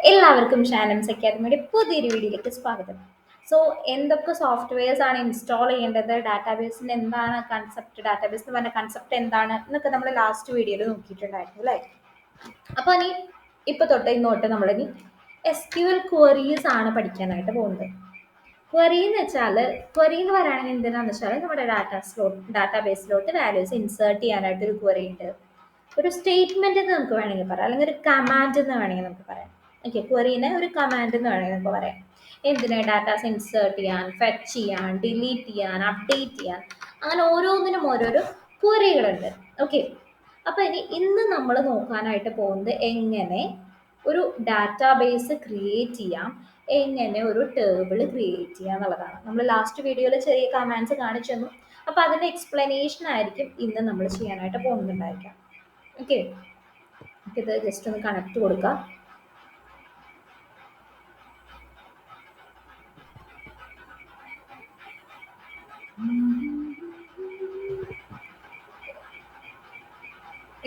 എല്ലാവർക്കും ഷാനിംസ് അക്കാദമിയുടെ പുതിയൊരു വീഡിയോയിലേക്ക് സ്വാഗതം. സോ എന്തൊക്കെ സോഫ്റ്റ്വെയർസ് ആണ് ഇൻസ്റ്റാൾ ചെയ്യേണ്ടത്, ഡാറ്റാബേസിന് എന്താണ് കൺസെപ്റ്റ്, ഡാറ്റാബേസ് എന്ന് പറഞ്ഞ കൺസെപ്റ്റ് എന്താണ് എന്നൊക്കെ നമ്മൾ ലാസ്റ്റ് വീഡിയോയിൽ നോക്കിയിട്ടുണ്ടായിരുന്നു അല്ലേ. അപ്പോൾ ഇനി ഇപ്പോൾ തൊട്ട് ഇന്നോട്ട് നമ്മളിനി SQL ക്വറീസ് ആണ് പഠിക്കാനായിട്ട് പോകുന്നത്. ക്വറി എന്ന് വെച്ചാൽ ക്വറി എന്ന് പറയുകയാണെങ്കിൽ എന്തിനാണെന്ന് വെച്ചാൽ നമ്മുടെ ഡാറ്റാബേസിലോട്ട് വാല്യൂസ് ഇൻസേർട്ട് ചെയ്യാനായിട്ട് ഒരു ക്വറി ഉണ്ട്. ഒരു സ്റ്റേറ്റ്മെന്റ് എന്ന് നമുക്ക് വേണമെങ്കിൽ പറയാം, അല്ലെങ്കിൽ ഒരു കമാൻഡ് എന്ന് വേണമെങ്കിൽ നമുക്ക് പറയാം. ഓക്കെ, ക്വറീനെ ഒരു കമാൻഡ് എന്ന് വേണമെങ്കിൽ നമുക്ക് പറയാം. എന്തിനാ ഡാറ്റാസ് ഇൻസേർട്ട് ചെയ്യാൻ, ഫെച്ച് ചെയ്യാൻ, ഡിലീറ്റ് ചെയ്യാൻ, അപ്ഡേറ്റ് ചെയ്യാൻ, അങ്ങനെ ഓരോന്നിനും ഓരോരോ ക്വറികളുണ്ട്. ഓക്കെ, അപ്പോൾ ഇന്ന് നമ്മൾ നോക്കാനായിട്ട് പോകുന്നത് എങ്ങനെ ഒരു ഡാറ്റാബേസ് ക്രിയേറ്റ് ചെയ്യാം, എങ്ങനെ ഒരു ടേബിൾ ക്രിയേറ്റ് ചെയ്യാം എന്നുള്ളതാണ്. നമ്മൾ ലാസ്റ്റ് വീഡിയോയിൽ ചെറിയ കമാൻഡ്സ് കാണിച്ചു തന്നു. അപ്പോൾ അതിൻ്റെ എക്സ്പ്ലനേഷൻ ആയിരിക്കും ഇന്ന് നമ്മൾ ചെയ്യാനായിട്ട് പോകുന്നുണ്ടായിരിക്കാം. ഓക്കെ, ഇത് ജസ്റ്റ് ഒന്ന് കണക്ട് കൊടുക്കാം.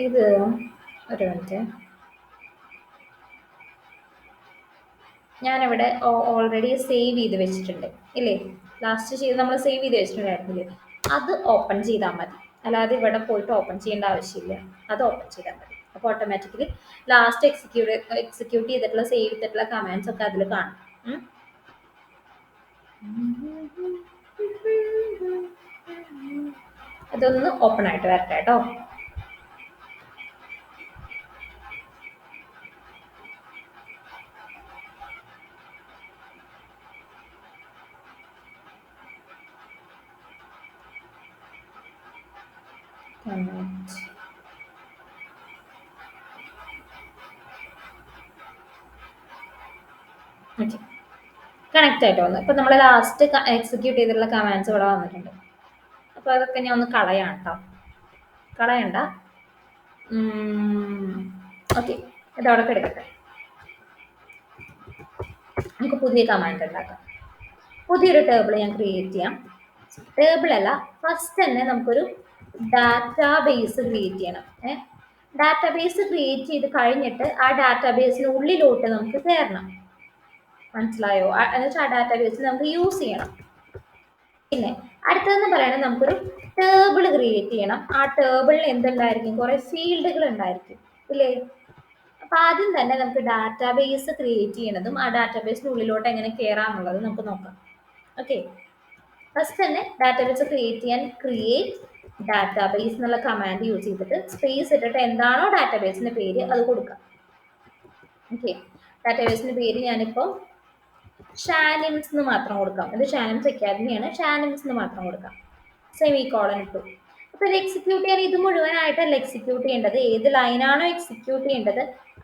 ഇത് ഒരു മിനിറ്റ്, ഞാനിവിടെ ഓൾറെഡി സേവ് ചെയ്ത് വെച്ചിട്ടുണ്ട് ഇല്ലേ. ലാസ്റ്റ് ചെയ്ത് നമ്മൾ സേവ് ചെയ്ത് വെച്ചിട്ടുണ്ടായിരുന്നില്ലേ, അത് ഓപ്പൺ ചെയ്താൽ മതി. അല്ലാതെ ഇവിടെ പോയിട്ട് ഓപ്പൺ ചെയ്യേണ്ട ആവശ്യമില്ല, അത് ഓപ്പൺ ചെയ്താൽ മതി. അപ്പോൾ ഓട്ടോമാറ്റിക്കലി ലാസ്റ്റ് എക്സിക്യൂട്ട് ചെയ്തിട്ടുള്ള സേവ് ചെയ്തിട്ടുള്ള കമാൻഡ്സ് ഒക്കെ അതിൽ കാണും. അതൊന്ന് ഓപ്പൺ ആയിട്ട് വരട്ടെ കേട്ടോ. ഓക്കെ, കണക്റ്റ് ആയിട്ട് വന്നു. ഇപ്പം നമ്മൾ ലാസ്റ്റ് എക്സിക്യൂട്ട് ചെയ്തിട്ടുള്ള കമാൻഡ്സ് ഇവിടെ വന്നിട്ടുണ്ട്. അപ്പോൾ അതൊക്കെ ഞാൻ ഒന്ന് കളയാം കേട്ടോ, കളയണ്ട. ഓക്കെ, ഇതവിടെ കിടക്കട്ടെ. നമുക്ക് പുതിയ കമാൻഡ് ഉണ്ടാക്കാം. പുതിയൊരു ടേബിൾ ഞാൻ ക്രിയേറ്റ് ചെയ്യാം. ടേബിൾ അല്ല, ഫസ്റ്റ് തന്നെ നമുക്കൊരു ഡാറ്റാബേസ് ക്രിയേറ്റ് ചെയ്യണം. ഡാറ്റാബേസ് ക്രിയേറ്റ് ചെയ്ത് കഴിഞ്ഞിട്ട് ആ ഡാറ്റാബേസിനുള്ളിലോട്ട് നമുക്ക് കയറണം. മനസ്സിലായോ? എന്നുവെച്ചാൽ ആ ഡാറ്റാബേസിൽ നമുക്ക് യൂസ് ചെയ്യണം. പിന്നെ അടുത്തതെന്ന് പറയുന്നത് നമുക്കൊരു ടേബിൾ ക്രിയേറ്റ് ചെയ്യണം. ആ ടേബിളിൽ എന്തുണ്ടായിരിക്കും, കുറെ ഫീൽഡുകൾ ഉണ്ടായിരിക്കും ഇല്ലേ. അപ്പൊ ആദ്യം തന്നെ നമുക്ക് ഡാറ്റാബേസ് ക്രിയേറ്റ് ചെയ്യണതും ആ ഡാറ്റാബേസിനുള്ളിലോട്ട് എങ്ങനെ കയറാന്നുള്ളത് നമുക്ക് നോക്കാം. ഓക്കെ, ഫസ്റ്റ് തന്നെ ഡാറ്റാബേസ് ക്രിയേറ്റ് ചെയ്യാൻ ക്രിയേറ്റ് ഡാറ്റാബേസ് എന്നുള്ള കമാൻഡ് യൂസ് ചെയ്തിട്ട് സ്പേസ് ഇട്ടിട്ട് എന്താണോ ഡാറ്റാബേസിന്റെ പേര് അത് കൊടുക്കാം. ഓക്കെ, ഡാറ്റാബേസിന്റെ പേര് ഞാനിപ്പോൾ ഷാനിംസ് എന്ന് മാത്രം കൊടുക്കാം. ഇത് ഷാനിംസ് അക്കാദമിയാണ്, ഷാനിംസ് എന്ന് മാത്രം കൊടുക്കാം. സെമി കോളൻ ഇട്ടു. അപ്പോൾ ഇത് എക്സിക്യൂട്ട് ചെയ്യാൻ ഇത് മുഴുവനായിട്ടല്ല എക്സിക്യൂട്ട് ചെയ്യേണ്ടത്, ഏത് ലൈനാണോ എക്സിക്യൂട്ട് ചെയ്യേണ്ടത്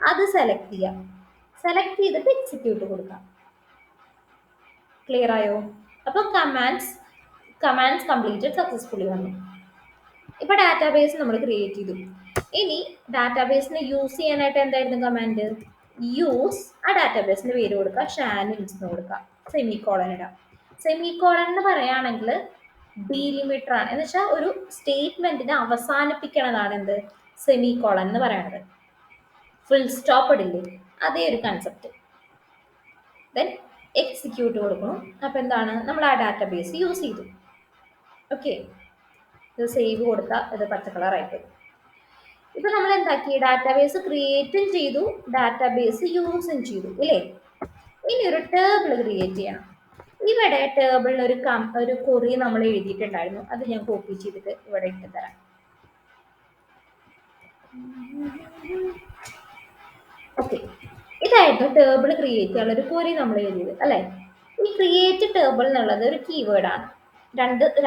അത് സെലക്ട് ചെയ്യാം. സെലക്ട് ചെയ്തിട്ട് എക്സിക്യൂട്ട് കൊടുക്കാം. ക്ലിയർ ആയോ? അപ്പോൾ കമാൻഡ്സ് കംപ്ലീറ്റഡ് സക്സസ്ഫുള്ളി വന്നു. ഇപ്പോൾ ഡാറ്റാബേസ് നമ്മൾ ക്രിയേറ്റ് ചെയ്തു. ഇനി ഡാറ്റാബേസിനെ യൂസ് ചെയ്യാനായിട്ട് എന്തായിരുന്നു കമാൻഡ്? യൂസ് ആ ഡാറ്റാബേസിന്റെ പേര് കൊടുക്കുക, ഷാനിംസ് എന്ന് കൊടുക്കുക, സെമി കോളൻ ഇടാം. സെമി കോളൻ എന്ന് പറയുകയാണെങ്കിൽ ഡീലിമിറ്റർ ആണ്, എന്ന് വെച്ചാൽ ഒരു സ്റ്റേറ്റ്മെന്റിനെ അവസാനിപ്പിക്കണതാണ് എന്ത്, സെമി കോളൻ എന്ന് പറയുന്നത്. ഫുൾ സ്റ്റോപ്പ് ഇടില്ലേ, അതേ ഒരു കൺസെപ്റ്റ്. ദെൻ എക്സിക്യൂട്ട് കൊടുക്കണം. അപ്പം എന്താണ്, നമ്മൾ ആ ഡാറ്റാബേസ് യൂസ് ചെയ്തു. ഓക്കെ, ഇത് സേവ് കൊടുത്താൽ ഇത് പച്ച കളറായിട്ട്. ഇപ്പൊ നമ്മൾ എന്താക്കി, ഡാറ്റാബേസ് ക്രിയേറ്റും ചെയ്തു, ഡാറ്റാബേസ് യൂസും ചെയ്തു ഇല്ലേ. ഇനി ഒരു ടേബിൾ ക്രിയേറ്റ് ചെയ്യണം. ഇവിടെ ടേബിളിൽ ഒരു ക്വറി നമ്മൾ എഴുതിയിട്ടുണ്ടായിരുന്നു, അത് ഞാൻ കോപ്പി ചെയ്തിട്ട് ഇവിടെ ഇട്ട് തരാം. ഓക്കെ, ഇതായിരുന്നു ടേബിൾ ക്രിയേറ്റ് ചെയ്യാനുള്ള ഒരു ക്വറി നമ്മൾ എഴുതിയത് അല്ലേ. ഈ ക്രിയേറ്റ് ടേബിൾ എന്നുള്ളത് ഒരു കീവേഡാണ്.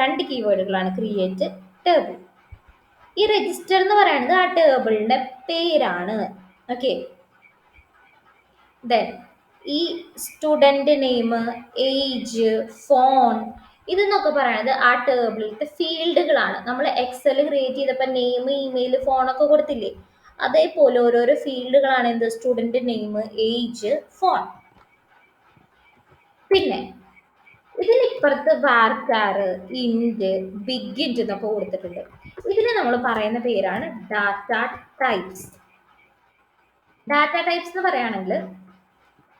രണ്ട് കീവേഡുകളാണ് ക്രിയേറ്റ്, ടേബിൾ. ഈ രജിസ്റ്റർ എന്ന് പറയുന്നത് ആ ടേബിളിന്റെ പേരാണ്. ഓക്കെ, ദെൻ ഈ സ്റ്റുഡന്റ് നെയിം, ഏജ്, ഫോൺ, ഇതെന്നൊക്കെ പറയുന്നത് ആ ടേബിളിലത്തെ ഫീൽഡുകളാണ്. നമ്മൾ എക്സൽ ക്രിയേറ്റ് ചെയ്തപ്പോൾ നെയിം, ഇമെയിൽ, ഫോണൊക്കെ കൊടുത്തില്ലേ, അതേപോലെ ഓരോരോ ഫീൽഡുകളാണ് എന്ത്, സ്റ്റുഡന്റ് നെയിം, ഏജ്, ഫോൺ. പിന്നെ ഇതിനിപ്പുറത്ത് വാർക്കാർ, ഇൻറ്റ്, ബിഗ് ഇൻറ്റ് എന്നൊക്കെ കൊടുത്തിട്ടുണ്ട്. ഇതിന് നമ്മൾ പറയുന്ന പേരാണ് ഡാറ്റ ടൈപ്സ്. ഡാറ്റ ടൈപ്സ് എന്ന് പറയുകയാണെങ്കിൽ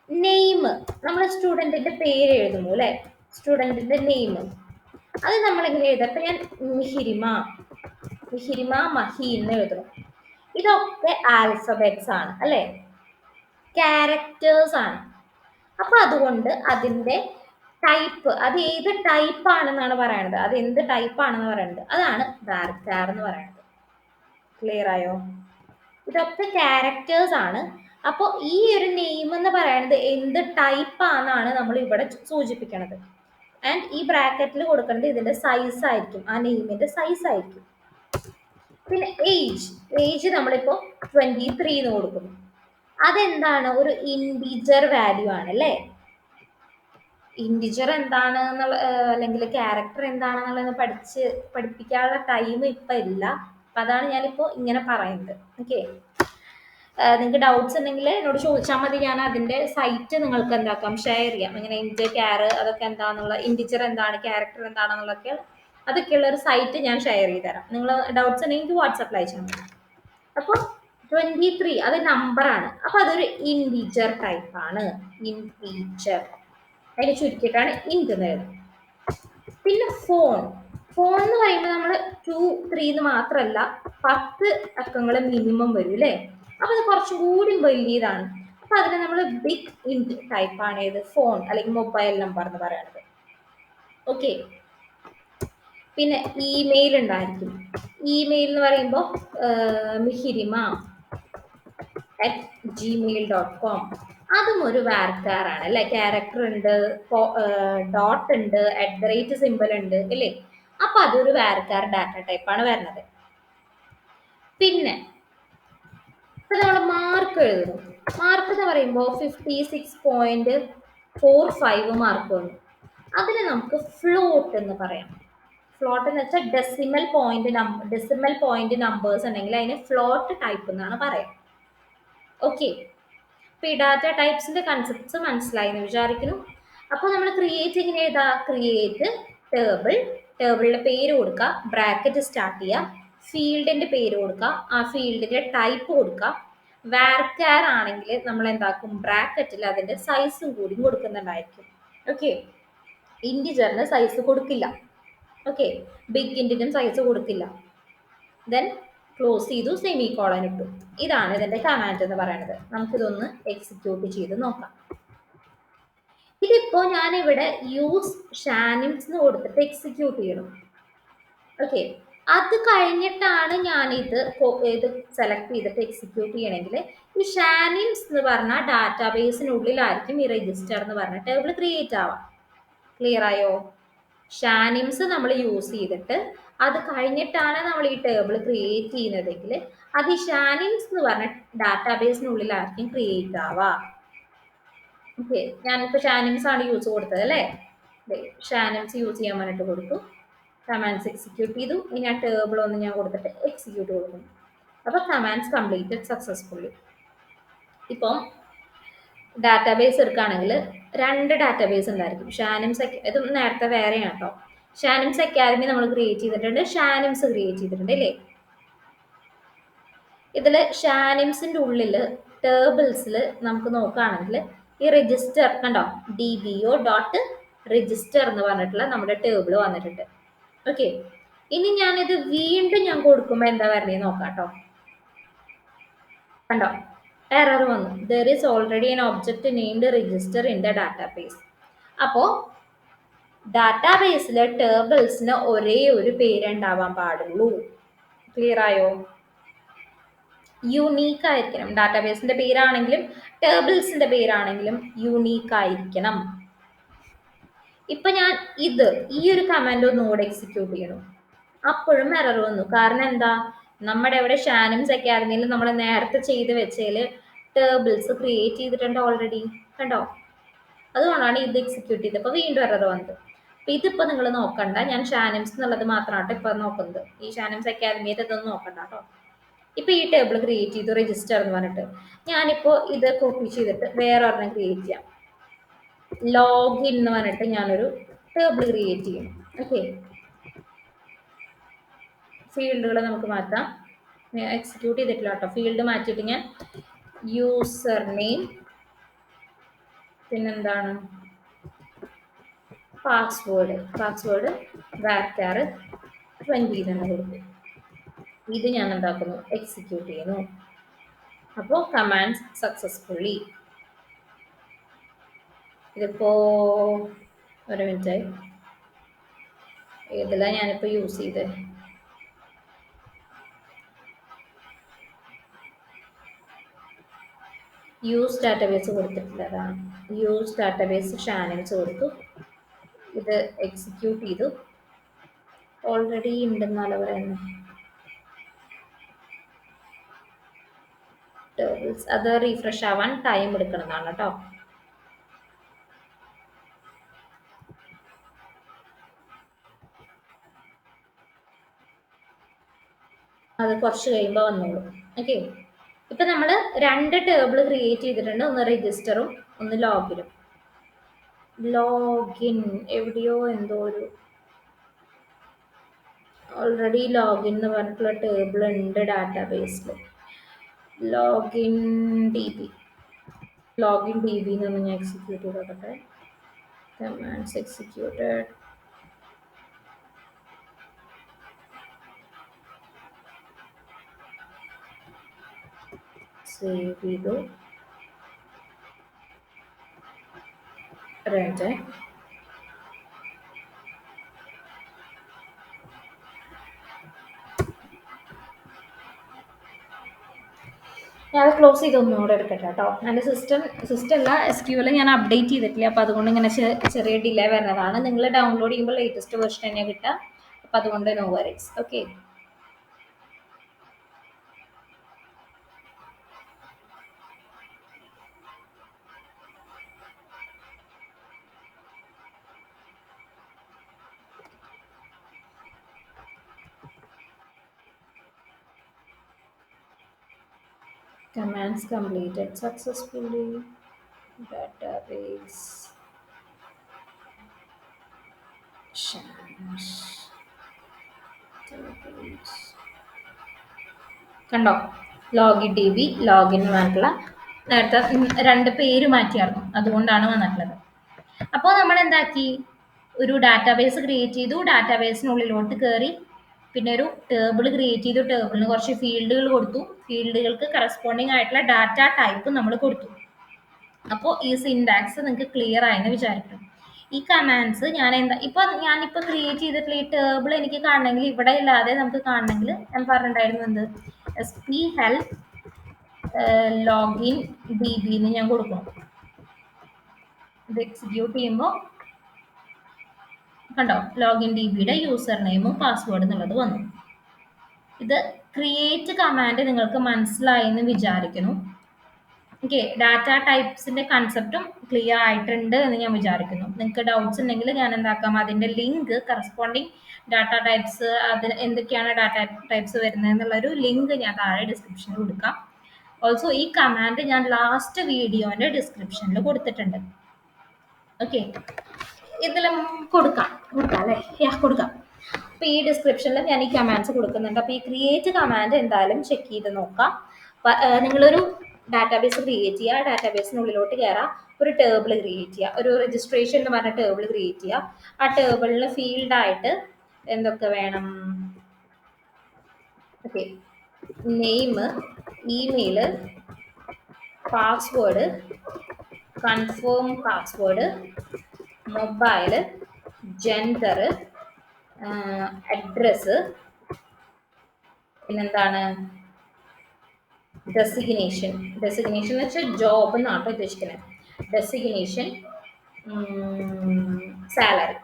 നെയിം, നമ്മൾ സ്റ്റുഡൻറ്റിൻ്റെ പേര് എഴുതുന്നു അല്ലേ, സ്റ്റുഡൻറ്റിൻ്റെ നെയിം അത് നമ്മളെങ്ങനെ എഴുതാം? അപ്പം ഞാൻ മിഹിരിമ, മിഹിരിമ മഹി എന്ന് എഴുതണം. ഇതൊക്കെ ആൽഫബറ്റ്സ് ആണ് അല്ലേ, ക്യാരക്ടേഴ്സ് ആണ്. അപ്പൊ അതുകൊണ്ട് അതിന്റെ ടൈപ്പ്, അത് ഏത് ടൈപ്പ് ആണെന്നാണ് പറയുന്നത്, അത് എന്ത് ടൈപ്പ് ആണെന്ന് പറയുന്നത്, അതാണ് വാർക്കാർ എന്ന് പറയുന്നത്. ക്ലിയർ ആയോ? ഇതൊക്കെ ക്യാരക്ടേഴ്സ് ആണ്. അപ്പോൾ ഈ ഒരു നെയിം എന്ന് പറയുന്നത് എന്ത് ടൈപ്പ് ആണെന്നാണ് നമ്മൾ ഇവിടെ സൂചിപ്പിക്കുന്നത്. ആൻഡ് ഈ ബ്രാക്കറ്റിൽ കൊടുക്കേണ്ടത് ഇതിന്റെ സൈസ് ആയിരിക്കും, ആ നെയിമിന്റെ സൈസ് ആയിരിക്കും. പിന്നെ ഏജ്, ഏജ് നമ്മളിപ്പോൾ 23 എന്ന് കൊടുക്കുന്നു. അതെന്താണ്? ഒരു ഇൻഡിജർ വാല്യൂ ആണ് അല്ലേ. ഇൻഡിജർ എന്താണ് എന്നുള്ള അല്ലെങ്കിൽ ക്യാരക്ടർ എന്താണെന്നുള്ളത് പഠിപ്പിക്കാനുള്ള ടൈം ഇപ്പം ഇല്ല. അപ്പം അതാണ് ഞാനിപ്പോൾ ഇങ്ങനെ പറയുന്നത്. ഓക്കെ, നിങ്ങൾക്ക് ഡൗട്ട്സ് ഉണ്ടെങ്കിൽ എന്നോട് ചോദിച്ചാൽ മതി. ഞാൻ അതിൻ്റെ സൈറ്റ് നിങ്ങൾക്ക് എന്താക്കാം, ഷെയർ ചെയ്യാം. ഇങ്ങനെ ഇൻഡിജർ അതൊക്കെ എന്താണെന്നുള്ള, ഇൻഡിജർ എന്താണ്, ക്യാരക്ടർ എന്താണെന്നുള്ളതൊക്കെ അതൊക്കെയുള്ള ഒരു സൈറ്റ് ഞാൻ ഷെയർ ചെയ്ത് തരാം. നിങ്ങൾ ഡൗട്ട്സ് ഉണ്ടെങ്കിൽ വാട്സാപ്പിൽ അയച്ചാൽ മതി. അപ്പോൾ 23 അത് നമ്പറാണ്. അപ്പോൾ അതൊരു ഇൻഡിജർ ടൈപ്പ് ആണ്, ഇൻഡിജർ. അതിന് ചുരുക്കിയിട്ടാണ് ഇൻഡ് എന്ന് എഴുതുന്നത്. പിന്നെ ഫോൺ, ഫോൺ എന്ന് പറയുമ്പോൾ നമ്മൾ 2, 3 എന്ന് മാത്രമല്ല 10 അക്കങ്ങൾ മിനിമം വരും അല്ലേ. അപ്പോൾ അത് കുറച്ചും കൂടി വലിയതാണ്. അപ്പോൾ അതിന് നമ്മൾ ബിഗ് ഇൻഡ് ടൈപ്പ് ആണ് ഏത്, ഫോൺ അല്ലെങ്കിൽ മൊബൈൽ നമ്പർ എന്ന് പറയുന്നത്. ഓക്കെ, പിന്നെ ഇമെയിൽ ഉണ്ടായിരിക്കും. ഇമെയിൽ എന്ന് പറയുമ്പോൾ mihirima@gmail.com, അതും ഒരു വാർക്കാറാണ് അല്ലെ. ക്യാരക്ടർ ഉണ്ട്, ഡോട്ട് ഉണ്ട്, @ സിമ്പിൾ ഉണ്ട് അല്ലേ. അപ്പൊ അതൊരു വാർക്കാർ ഡാറ്റ ടൈപ്പാണ് വരുന്നത്. പിന്നെ ഇപ്പൊ നമ്മൾ മാർക്ക് എഴുതുന്നു. മാർക്ക് എന്ന് പറയുമ്പോൾ 56.45 മാർക്ക് വന്നു. അതിന് നമുക്ക് ഫ്ലോട്ട് എന്ന് പറയാം. ഫ്ലോട്ട് എന്ന് വെച്ചാൽ ഡെസിമൽ പോയിന്റ് നമ്പേഴ്സ് ഉണ്ടെങ്കിൽ അതിന് ഫ്ലോട്ട് ടൈപ്പ് എന്നാണ് പറയാം. ഓക്കെ, ഇപ്പൊ ഈ ഡാറ്റ ടൈപ്സിന്റെ കൺസെപ്റ്റ്സ് മനസ്സിലായി എന്ന് വിചാരിക്കുന്നു. അപ്പോൾ നമ്മൾ ക്രിയേറ്റ് എങ്ങനെ ചെയ്താ, ക്രിയേറ്റ് ടേബിൾ, ടേബിളിന്റെ പേര് കൊടുക്കുക, ബ്രാക്കറ്റ് സ്റ്റാർട്ട് ചെയ്യുക, ഫീൽഡിന്റെ പേര് കൊടുക്കുക, ആ ഫീൽഡിന്റെ ടൈപ്പ് കൊടുക്കുക. വാർക്കാർ ആണെങ്കിൽ നമ്മൾ എന്താക്കും, ബ്രാക്കറ്റിൽ അതിന്റെ സൈസും കൂടി കൊടുക്കുന്നുണ്ടായിരിക്കും. ഓക്കെ, ഇൻഡിജറിന് സൈസ് കൊടുക്കില്ല. ഓക്കെ, ബിഗ് ഇൻഡിനും സൈസ് കൊടുക്കില്ല. ദെൻ ക്ലോസ് ചെയ്തു, സെമി കോളൻ ഇട്ടു. ഇതാണ് ഇതിന്റെ കമാൻഡ് എന്ന് പറയുന്നത്. നമുക്കിതൊന്ന് എക്സിക്യൂട്ട് ചെയ്ത് നോക്കാം. ഇതിപ്പോ ഞാനിവിടെ യൂസ് ഷാനിംസ് എന്ന് കൊടുത്തിട്ട് എക്സിക്യൂട്ട് ചെയ്യണം. ഓക്കെ, അത് കഴിഞ്ഞിട്ടാണ് ഞാൻ ഇത് സെലക്ട് ചെയ്തിട്ട് എക്സിക്യൂട്ട് ചെയ്യണമെങ്കിൽ ഈ ഷാനിംസ് എന്ന് പറഞ്ഞ ഡാറ്റാബേസിനുള്ളിലായിരിക്കും ഈ രജിസ്റ്റർ എന്ന് പറഞ്ഞ ടേബിൾ ക്രിയേറ്റ് ആവാം. ക്ലിയർ ആയോ? ഷാനിംസ് നമ്മൾ യൂസ് ചെയ്തിട്ട് അത് കഴിഞ്ഞിട്ടാണ് നമ്മൾ ഈ ടേബിൾ ക്രിയേറ്റ് ചെയ്യുന്നതെങ്കിൽ അത് ഈ ഷാനിംസ് എന്ന് പറഞ്ഞ ഡാറ്റാബേസിനുള്ളിലായിരിക്കും ക്രിയേറ്റ് ആവുക. ഓക്കെ, ഞാനിപ്പോൾ ഷാനിംസ് ആണ് യൂസ് കൊടുത്തത് അല്ലേ. ഷാനിംസ് യൂസ് ചെയ്യാൻ വേണ്ടിയിട്ട് കൊടുത്തു, കമാൻഡ്സ് എക്സിക്യൂട്ട് ചെയ്തു. ഇനി ആ ടേബിൾ ഒന്ന് ഞാൻ കൊടുത്തിട്ട് എക്സിക്യൂട്ട് കൊടുക്കുന്നു. അപ്പോൾ കമാൻഡ്സ് കംപ്ലീറ്റഡ് സക്സസ്ഫുള്ളി. ഇപ്പം ഡാറ്റാബേസ് എടുക്കുകയാണെങ്കിൽ 2 ഡാറ്റാബേസ് ഉണ്ടായിരിക്കും. ഷാനിംസ്, ഇത് നേരത്തെ വേറെയാണ് കേട്ടോ. ഷാനിംസ് അക്കാദമി നമ്മൾ ക്രിയേറ്റ് ചെയ്തിട്ടുണ്ട്, ഷാനിംസ് ക്രിയേറ്റ് ചെയ്തിട്ടുണ്ട് അല്ലേ. ഇതിൽ ഷാനിംസിൻ്റെ ഉള്ളിൽ ടേബിൾസിൽ നമുക്ക് നോക്കുകയാണെങ്കിൽ ഈ രജിസ്റ്റർ കണ്ടോ, dbo.register എന്ന് പറഞ്ഞിട്ടുള്ള നമ്മുടെ ടേബിൾ വന്നിട്ടുണ്ട്. ഓക്കെ, ഇനി ഞാനിത് വീണ്ടും ഞാൻ കൊടുക്കുമ്പോൾ എന്താ വരണേ നോക്കാം കേട്ടോ. കണ്ടോ, എറർ വന്നു, there is already an object named register in the database. അപ്പോൾ ഡാറ്റാബേസിലെ ടേബിൾസിന് ഒരേ ഒരു പേരുണ്ടാവാൻ പാടുള്ളൂ. ക്ലിയർ ആയോ? യൂണീക്ക് ആയിരിക്കണം. ഡാറ്റാബേസിന്റെ പേരാണെങ്കിലും ടേബിൾസിന്റെ പേരാണെങ്കിലും യൂണീക്ക് ആയിരിക്കണം. ഇപ്പൊ ഞാൻ ഈ ഒരു കമാൻഡ് ഒന്നുകൂടെ എക്സിക്യൂട്ട് ചെയ്യണം. അപ്പോഴും എറർ വന്നു. കാരണം എന്താ, നമ്മുടെ ഇവിടെ ഷാനിംസ് അക്കാദമിയിൽ നമ്മൾ നേരത്തെ ചെയ്ത് വെച്ചതിൽ ടേബിൾസ് ക്രിയേറ്റ് ചെയ്തിട്ടുണ്ട് ഓൾറെഡി. കണ്ടോ, അതുകൊണ്ടാണ് ഇത് എക്സിക്യൂട്ട് ചെയ്തപ്പോൾ വീണ്ടും എറർ വന്നത്. അപ്പൊ ഇതിപ്പോ നിങ്ങൾ നോക്കണ്ട, ഞാൻ ഷാനിംസ് എന്നുള്ളത് മാത്രമാണ് ഇപ്പൊ നോക്കുന്നത്. ഈ ഷാനിംസ് അക്കാദമിയുടെ ഇതൊന്നും നോക്കണ്ട കേട്ടോ. ഇപ്പൊ ഈ ടേബിൾ ക്രിയേറ്റ് ചെയ്തു, രജിസ്റ്റർ എന്ന് പറഞ്ഞിട്ട്. ഞാനിപ്പോ ഇത് കോപ്പി ചെയ്തിട്ട് വേറെ ഒരെണ്ണം ക്രിയേറ്റ് ചെയ്യാം. ലോഗിൻ എന്ന് പറഞ്ഞിട്ട് ഞാനൊരു ടേബിൾ ക്രിയേറ്റ് ചെയ്യും. ഓക്കെ, ഫീൽഡുകൾ നമുക്ക് മാറ്റാം. എക്സിക്യൂട്ട് ചെയ്തിട്ടില്ല കേട്ടോ. ഫീൽഡ് മാറ്റിയിട്ട് ഞാൻ യൂസർ നെയിം പിന്നെന്താണ് പാസ്വേഡ് വാക്യാർ 20 തന്നെ കൊടുക്കും. ഇത് ഞാൻ എന്താക്കുന്നു, എക്സിക്യൂട്ട് ചെയ്യുന്നു. അപ്പോൾ കമാൻഡ് സക്സസ്ഫുള്ളി. ഇതിപ്പോ ഒരു മിനിറ്റായി, ഏതെല്ലാം ഞാനിപ്പോൾ യൂസ് ചെയ്തത്. യൂസ് ഡാറ്റാബേസ് കൊടുത്തിട്ടില്ല, അതാണ്. യൂസ് ഡാറ്റാബേസ് ഷാനിംസ് കൊടുത്തു. ഇത് എക്സിക്യൂട്ട് ചെയ്തു. ഓൾറെഡി ഉണ്ടെന്നാണ് പറയുന്നത്. ടേബിൾസ് അത് റീഫ്രഷ് ആവാൻ ടൈം എടുക്കുന്നതാണ് കേട്ടോ. അത് കുറച്ച് കഴിയുമ്പോൾ വന്നോളൂ. ഓക്കെ, ഇപ്പം നമ്മൾ 2 ടേബിൾ ക്രിയേറ്റ് ചെയ്തിട്ടുണ്ട്. ഒന്ന് രജിസ്റ്ററും ഒന്ന് ലോഗിനും. ലോഗിൻ എവിടെയോ എന്തോ ഒരു ഓൾറെഡി ലോഗിൻ എന്ന് പറഞ്ഞിട്ടുള്ള ടേബിൾ ഉണ്ട് ഡാറ്റാബേസിൽ. ലോഗിൻ ഡി ബി എന്നൊന്ന് ഞാൻ എക്സിക്യൂട്ട് ചെയ്തോട്ടെ. Commands executed. സേവ് ചെയ്തു. റൺ. ഞാൻ ക്ലോസ് ചെയ്ത് ഒന്നുകൂടെ എടുക്കട്ടെ കേട്ടോ. എൻ്റെ സിസ്റ്റം അല്ല, SQL ഞാൻ അപ്ഡേറ്റ് ചെയ്തിട്ടില്ല. അപ്പോൾ അതുകൊണ്ട് ഇങ്ങനെ ചെറിയ ഡിലേ വരുന്നതാണ്. നിങ്ങൾ ഡൗൺലോഡ് ചെയ്യുമ്പോൾ ലേറ്റസ്റ്റ് വേർഷൻ തന്നെയാണ് കിട്ടുക. അപ്പോൾ അതുകൊണ്ട് no worries. Okay, commands completed successfully. Database Shanimz. കണ്ടോ, ലോഗിൻ ഡി ബി ലോഗിൻ പറഞ്ഞിട്ടുള്ള നേരത്തെ 2 പേര് മാറ്റിയായിരുന്നു, അതുകൊണ്ടാണ് വന്നിട്ടുള്ളത്. അപ്പോൾ നമ്മൾ എന്താക്കി, ഒരു ഡാറ്റാബേസ് ക്രിയേറ്റ് ചെയ്തു. ഡാറ്റാബേസിനുള്ളിലോട്ട് കയറി പിന്നെ ഒരു ടേബിൾ ക്രിയേറ്റ് ചെയ്തു. ടേബിളിന് കുറച്ച് ഫീൽഡുകൾ കൊടുത്തു. ഫീൽഡുകൾക്ക് കറസ്പോണ്ടിങ് ആയിട്ടുള്ള ഡാറ്റ ടൈപ്പ് നമ്മൾ കൊടുത്തു. അപ്പോൾ ഈ സിൻടാക്സ് നിങ്ങൾക്ക് ക്ലിയർ ആയെന്ന് വിചാരിക്കും. ഈ കമാൻഡ്സ് ഞാനിപ്പോൾ ക്രിയേറ്റ് ചെയ്തിട്ടുള്ള ഈ ടേബിൾ എനിക്ക് കാണണമെങ്കിൽ ഇവിടെ ഇല്ലാതെ നമുക്ക് കാണണമെങ്കിൽ ഞാൻ പറഞ്ഞിട്ടുണ്ടായിരുന്നു എന്ത്, SP help login D B എന്ന് ഞാൻ കൊടുക്കണം. ഇത് എക്സിക്യൂട്ട് ചെയ്യുമ്പോൾ കണ്ടോ, ലോഗിൻ ഡി ബിയുടെ യൂസർ നെയിമും പാസ്വേഡ് എന്നുള്ളത് വന്നു. ഇത് ക്രിയേറ്റ് കമാൻഡ് നിങ്ങൾക്ക് മനസ്സിലായി എന്ന് വിചാരിക്കുന്നു. ഓക്കെ, ഡാറ്റ ടൈപ്സിന്റെ കൺസെപ്റ്റും ക്ലിയർ ആയിട്ടുണ്ട് എന്ന് ഞാൻ വിചാരിക്കുന്നു. നിങ്ങൾക്ക് ഡൗട്ട്സ് ഉണ്ടെങ്കിൽ ഞാൻ എന്താക്കാം, അതിന്റെ ലിങ്ക് കറസ്പോണ്ടിങ് ഡാറ്റ ടൈപ്സ്, അതിന് എന്തൊക്കെയാണ് ഡാറ്റ ടൈപ്സ് വരുന്നത് എന്നുള്ളൊരു ലിങ്ക് ഞാൻ താഴെ ഡിസ്ക്രിപ്ഷനിൽ കൊടുക്കാം. ഓൾസോ ഈ കമാൻഡ് ഞാൻ ലാസ്റ്റ് വീഡിയോന്റെ ഡിസ്ക്രിപ്ഷനിൽ കൊടുത്തിട്ടുണ്ട്. ഓക്കെ, ഇതിലും കൊടുക്കാം അല്ലേ? കൊടുക്കാം. അപ്പോൾ ഈ ഡിസ്ക്രിപ്ഷനിൽ ഞാൻ ഈ കമാൻഡ്സ് കൊടുക്കുന്നുണ്ട്. അപ്പോൾ ഈ ക്രിയേറ്റ് കമാൻഡ് എന്തായാലും ചെക്ക് ചെയ്ത് നോക്കാം. നിങ്ങളൊരു ഡാറ്റാബേസ് ക്രിയേറ്റ് ചെയ്യുക, ഡാറ്റാബേസിനുള്ളിലോട്ട് കയറാം, ഒരു ടേബിൾ ക്രിയേറ്റ് ചെയ്യുക, ഒരു രജിസ്ട്രേഷൻ എന്ന് പറഞ്ഞ ടേബിൾ ക്രിയേറ്റ് ചെയ്യുക. ആ ടേബിളിന് ഫീൽഡായിട്ട് എന്തൊക്കെ വേണം, okay, name, email, password, confirm password, mobile, gender, address, പിന്നെന്താണ് ഡെസിഗ്നേഷൻ എന്ന് വെച്ചാൽ ജോബ് എന്നാട്ടോ ഉദ്ദേശിക്കുന്നത്. ഡെസിഗ്നേഷൻ, സാലറി,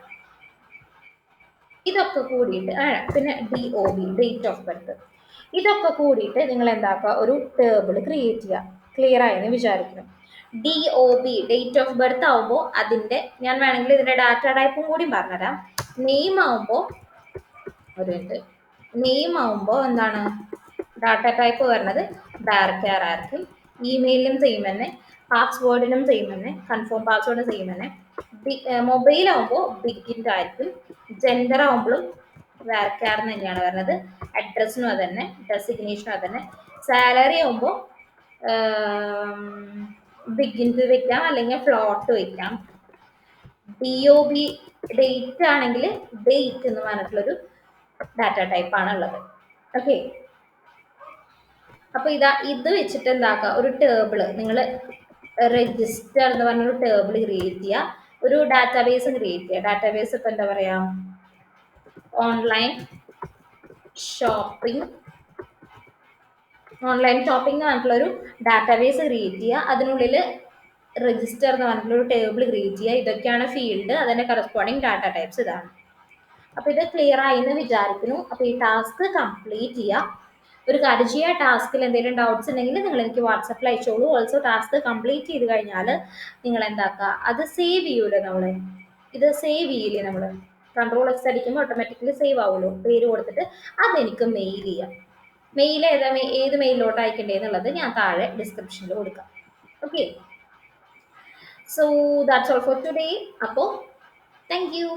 ഇതൊക്കെ കൂടിയിട്ട് പിന്നെ DOB ഡേറ്റ് ഓഫ് ബർത്ത്, ഇതൊക്കെ കൂടിയിട്ട് നിങ്ങൾ എന്താക്കുക, ഒരു ടേബിൾ ക്രിയേറ്റ് ചെയ്യുക. ക്ലിയർ ആയെന്ന് വിചാരിക്കുന്നു. DOB ഡേറ്റ് ഓഫ് ബർത്ത് ആവുമ്പോൾ അതിൻ്റെ ഞാൻ വേണമെങ്കിൽ ഇതിൻ്റെ ഡാറ്റ ടൈപ്പും കൂടി പറഞ്ഞുതരാം. നെയിം ആവുമ്പോൾ എന്താണ് ഡാറ്റ ടൈപ്പ് വരുന്നത് ഡയറക്റ്റ് ആയിരിക്കും. ഇമെയിലും സെയിം തന്നെ, പാസ്വേഡിനും സെയിം തന്നെ, കൺഫേം പാസ്വേഡ് സെയിം തന്നെ. മൊബൈൽ ആവുമ്പോൾ ബിഗിൻ്റെ ആയിരിക്കും. ജെൻഡർ ആവുമ്പോഴും വാർക്കാർ തന്നെയാണ് വരുന്നത്. അഡ്രസ്സിനും അതന്നെ, ഡെസിഗ്നേഷനും അതന്നെ. സാലറി ആവുമ്പോൾ ബിഗിൻസ് വെക്കാം, അല്ലെങ്കിൽ ഫ്ലോട്ട് വെക്കാം. DOB ഡേറ്റ് ആണെങ്കിൽ ഡേറ്റ് എന്ന് പറഞ്ഞിട്ടുള്ളൊരു ഡാറ്റ ടൈപ്പ് ആണ് ഉള്ളത്. ഓക്കെ, അപ്പൊ ഇത് വെച്ചിട്ട് എന്താക്കുക, ഒരു ടേബിള് നിങ്ങൾ രജിസ്റ്റർ എന്ന് പറഞ്ഞൊരു ടേബിൾ ക്രിയേറ്റ് ചെയ്യുക, ഒരു ഡാറ്റാബേസ് ക്രിയേറ്റ് ചെയ്യുക. ഡാറ്റാബേസ് ഇപ്പൊ എന്താ പറയാ, ഓൺലൈൻ ഷോപ്പിംഗ് എന്ന് പറഞ്ഞിട്ടുള്ള ഒരു ഡാറ്റാബേസ് ക്രിയേറ്റ് ചെയ്യുക. അതിനുള്ളിൽ രജിസ്റ്റർ എന്ന് പറഞ്ഞിട്ടുള്ള ഒരു ടേബിൾ ക്രിയേറ്റ് ചെയ്യുക. ഇതൊക്കെയാണ് ഫീൽഡ്, അതിന്റെ കറസ്പോണ്ടിങ് ഡാറ്റ ടൈപ്സ് ഇതാണ്. അപ്പൊ ഇത് ക്ലിയർ ആയി എന്ന് വിചാരിക്കുന്നു. അപ്പൊ ഈ ടാസ്ക് കംപ്ലീറ്റ് ചെയ്യുക. ഒരു കാര്യം ചെയ്യുക, ടാസ്കിൽ എന്തെങ്കിലും ഡൗട്ട്സ് ഉണ്ടെങ്കിൽ നിങ്ങൾ എനിക്ക് വാട്സപ്പിൽ അയച്ചോളൂ. ഓൾസോ ടാസ്ക് കംപ്ലീറ്റ് ചെയ്ത് കഴിഞ്ഞാൽ നിങ്ങൾ എന്താക്കുക, അത് സേവ് ചെയ്യൂലോ, നമ്മൾ ഇത് സേവ് ചെയ്യില്ലേ, നമ്മൾ Ctrl+X അടിക്കുമ്പോൾ ഓട്ടോമാറ്റിക്കലി സേവ് ആവുമല്ലോ, പേര് കൊടുത്തിട്ട് അതെനിക്ക് മെയിൽ ചെയ്യാം. മെയിൽ ഏത് മെയിലിലോട്ട് അയക്കേണ്ടതെന്നുള്ളത് ഞാൻ താഴെ ഡിസ്ക്രിപ്ഷനിൽ കൊടുക്കാം. Okay, so that's all for today. അപ്പോൾ താങ്ക് യു.